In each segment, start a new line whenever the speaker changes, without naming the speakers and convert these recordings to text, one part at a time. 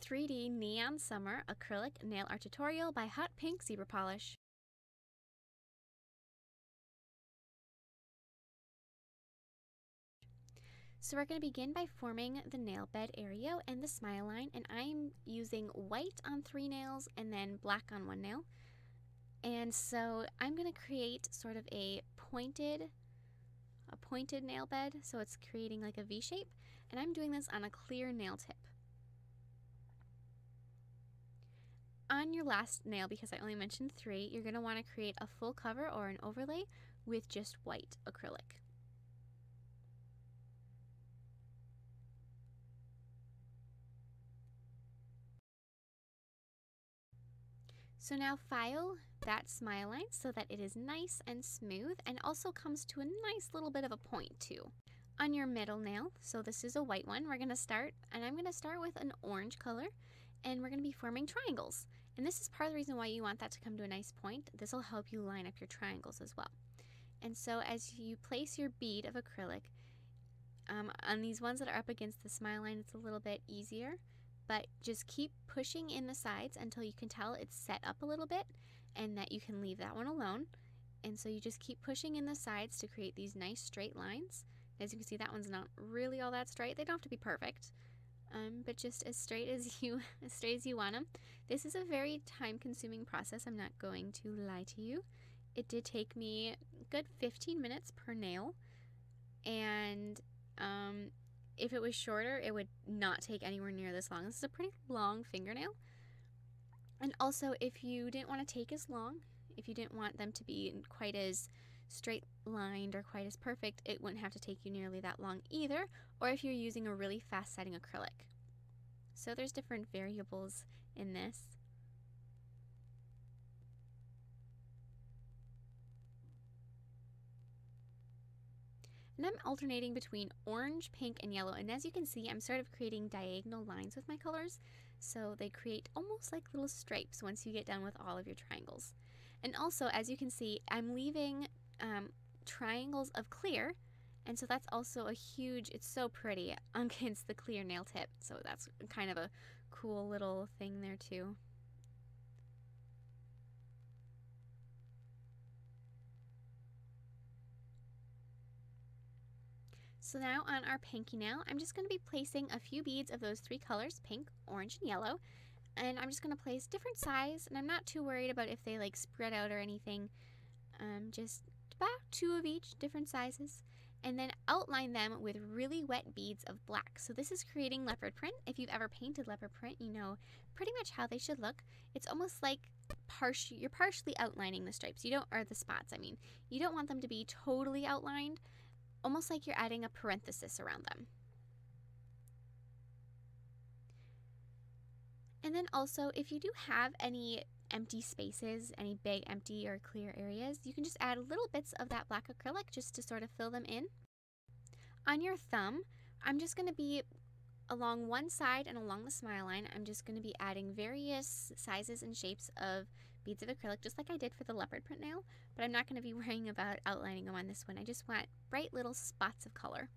3D Neon Summer Acrylic Nail Art Tutorial by Hotpinkzebrapolish. So we're going to begin by forming the nail bed area and the smile line, and I'm using white on 3 nails and then black on 1 nail. And so I'm going to create sort of a pointed nail bed, so it's creating like a V shape, and I'm doing this on a clear nail tip. On your last nail, because I only mentioned 3, you're going to want to create a full cover or an overlay with just white acrylic. So now file that smile line so that it is nice and smooth and also comes to a nice little bit of a point too. On your middle nail, so this is a white one, we're going to start, and I'm going to start with an orange color, and we're going to be forming triangles. And this is part of the reason why you want that to come to a nice point. This will help you line up your triangles as well. And so as you place your bead of acrylic, on these ones that are up against the smile line, it's a little bit easier, but just keep pushing in the sides until you can tell it's set up a little bit and that you can leave that one alone. And so you just keep pushing in the sides to create these nice straight lines. As you can see, that one's not really all that straight. They don't have to be perfect, but just as straight as you want them. This is a very time-consuming process. I'm not going to lie to you. It did take me a good 15 minutes per nail, and if it was shorter, it would not take anywhere near this long. This is a pretty long fingernail. And also, if you didn't want to take as long, if you didn't want them to be quite as straight lined or quite as perfect, it wouldn't have to take you nearly that long either, or if you're using a really fast setting acrylic. So there's different variables in this. And I'm alternating between orange, pink, and yellow. And as you can see, I'm sort of creating diagonal lines with my colors. So they create almost like little stripes once you get done with all of your triangles. And also, as you can see, I'm leaving triangles of clear. And so that's also a huge, it's so pretty against the clear nail tip. So that's kind of a cool little thing there too. So now on our pinky nail, I'm just going to be placing a few beads of those 3 colors, pink, orange, and yellow. And I'm just going to place different size, and I'm not too worried about if they like spread out or anything. Just about 2 of each, different sizes. And then outline them with really wet beads of black. So this is creating leopard print. If you've ever painted leopard print, you know pretty much how they should look. It's almost like you're partially outlining the stripes. Or the spots, I mean. You don't want them to be totally outlined, almost like you're adding a parenthesis around them. And then also, if you do have any empty spaces, any big empty or clear areas, you can just add little bits of that black acrylic just to sort of fill them in. On your thumb, I'm just going to be along one side and along the smile line, I'm just going to be adding various sizes and shapes of beads of acrylic, just like I did for the leopard print nail, but I'm not going to be worrying about outlining them on this one. I just want bright little spots of color.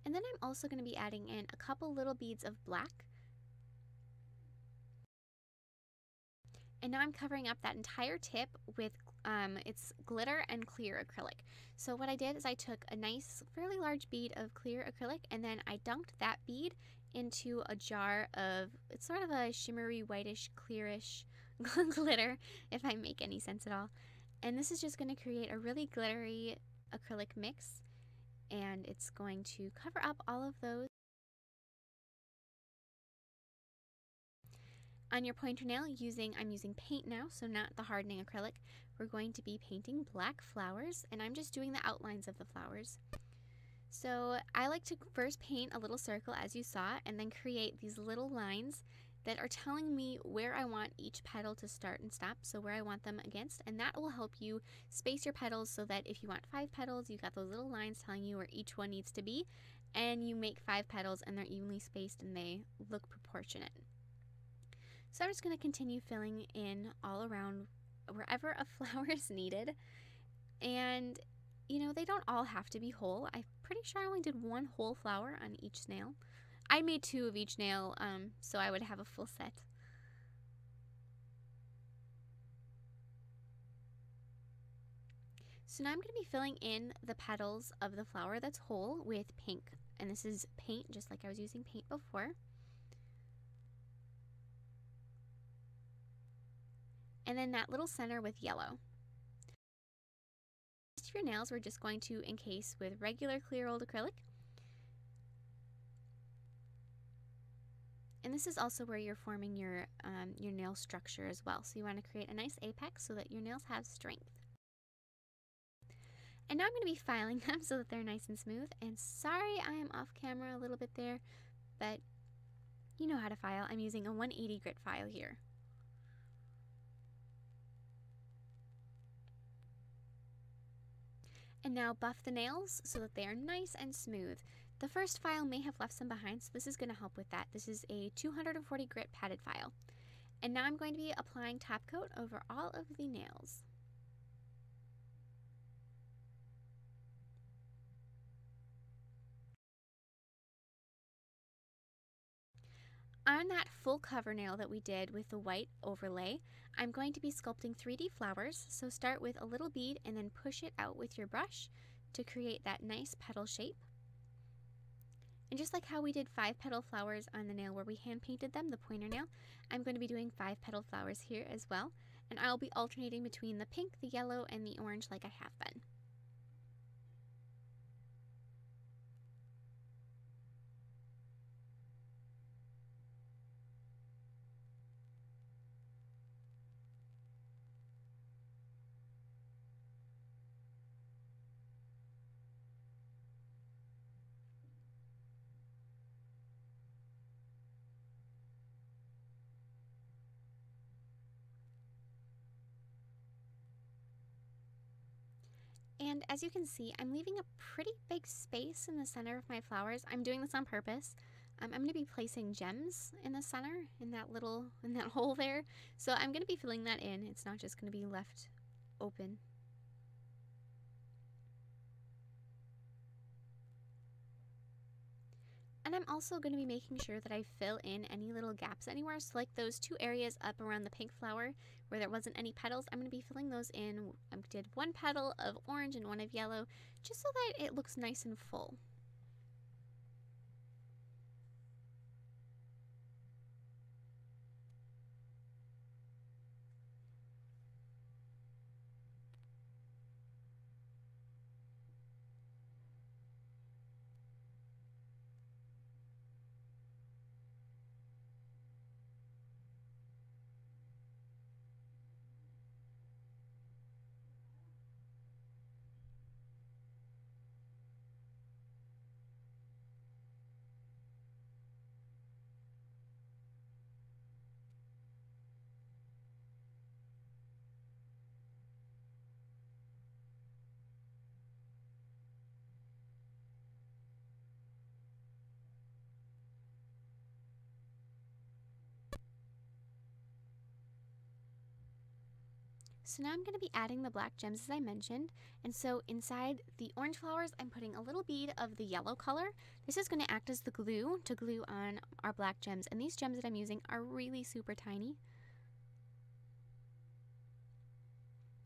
And then I'm also going to be adding in a couple little beads of black. And now I'm covering up that entire tip with it's glitter and clear acrylic. So what I did is I took a nice, fairly large bead of clear acrylic, and then I dunked that bead into a jar of, it's sort of a shimmery, whitish, clearish glitter, if I make any sense at all. And this is just going to create a really glittery acrylic mix, and it's going to cover up all of those. On your pointer nail, I'm using paint now, so not the hardening acrylic. We're going to be painting black flowers, and I'm just doing the outlines of the flowers. So I like to first paint a little circle, as you saw, and then create these little lines that are telling me where I want each petal to start and stop, so where I want them against, and that will help you space your petals so that if you want 5 petals, you've got those little lines telling you where each one needs to be, and you make 5 petals and they're evenly spaced and they look proportionate. So I'm just going to continue filling in all around wherever a flower is needed. And you know, they don't all have to be whole. I'm pretty sure I only did one whole flower on each nail. I made 2 of each nail, so I would have a full set. So now I'm going to be filling in the petals of the flower that's whole with pink. And this is paint, just like I was using paint before. And then that little center with yellow. The rest of your nails we're just going to encase with regular clear old acrylic. And this is also where you're forming your nail structure as well. So you want to create a nice apex so that your nails have strength. And now I'm going to be filing them so that they're nice and smooth. And sorry I am off camera a little bit there, but you know how to file. I'm using a 180 grit file here. And now buff the nails so that they are nice and smooth. The first file may have left some behind, so this is going to help with that. This is a 240 grit padded file. And now I'm going to be applying top coat over all of the nails. On that full cover nail that we did with the white overlay, I'm going to be sculpting 3D flowers. So start with a little bead and then push it out with your brush to create that nice petal shape. And just like how we did 5 petal flowers on the nail where we hand painted them, the pointer nail, I'm going to be doing 5 petal flowers here as well. And I'll be alternating between the pink, the yellow, and the orange like I have been. And as you can see, I'm leaving a pretty big space in the center of my flowers. I'm doing this on purpose. I'm going to be placing gems in the center, in that hole there. So I'm going to be filling that in. It's not just going to be left open. And I'm also going to be making sure that I fill in any little gaps anywhere. So like those 2 areas up around the pink flower where there wasn't any petals, I'm going to be filling those in. I did 1 petal of orange and 1 of yellow, just so that it looks nice and full. So now I'm going to be adding the black gems as I mentioned, and so inside the orange flowers I'm putting a little bead of the yellow color. This is going to act as the glue to glue on our black gems, and these gems that I'm using are really super tiny.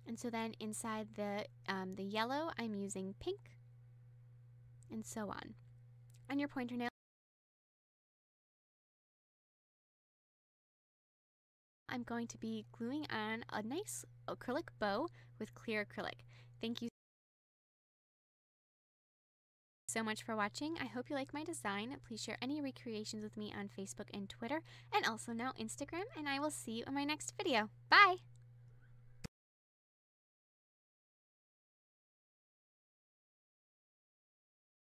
And so then inside the yellow I'm using pink, and so on. On your pointer nail I'm going to be gluing on a nice acrylic bow with clear acrylic. Thank you so much for watching. I hope you like my design. Please share any recreations with me on Facebook and Twitter, and also now Instagram, and I will see you in my next video. Bye!